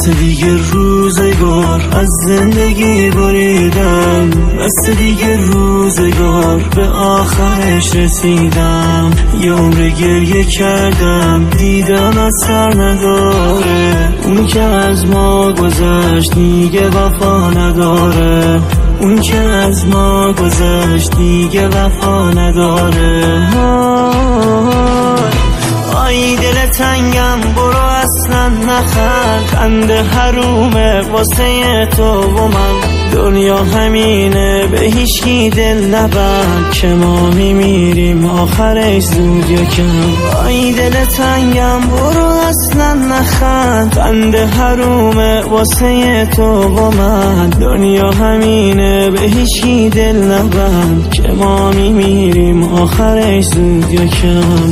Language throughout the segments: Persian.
بس دیگه روزگار از زندگی بریدم، بس دیگه روزگار به آخرش رسیدم. یه عمر گریه کردم دیدم از سر نداره، اون که از ما گذشت دیگه وفا نداره، اون که از ما گذشت دیگه وفا نداره. آی دل تنگم برو اصلا نخند، خنده حرومه واسه تو و من. دنیا همینه به هیچکی دل نبند، که ما میمیریم آخرش زود یا کم. آی دل تنگم برو اصلا نخند، خنده حرومه واسه تو و من. دنیا همینه به هیچکی دل نبند، که ما میمیریم آخرش زود یا کم.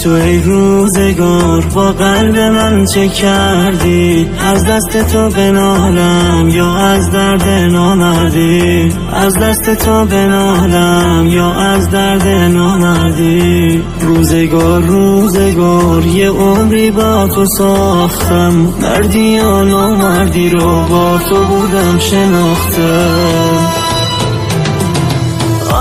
تو ای روزگار با قلب من چه کردی؟ از دست تو بنالم یا از درد نامردی؟ از دست تو بنالم یا از درد نامردی؟ روزگار روزگار یه عمری با تو ساختم، مردی یا نامردی رو با تو بودم شناختم.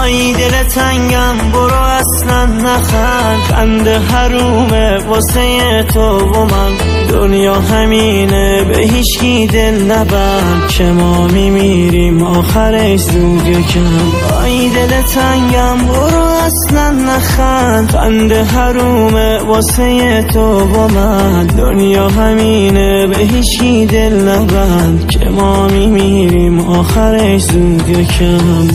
آی دل تنگم برو اصلا نخند، خنده حرومه واسه تو و من. دنیا همینه به هیچکی دل نبند، که ما میمیریم آخرش زود یا کم. آی دل تنگم برو اصلا نخند، خنده حرومه واسه تو و من. دنیا همینه به هیچکی دل نبند، که ما میمیریم آخرش زود یا کم.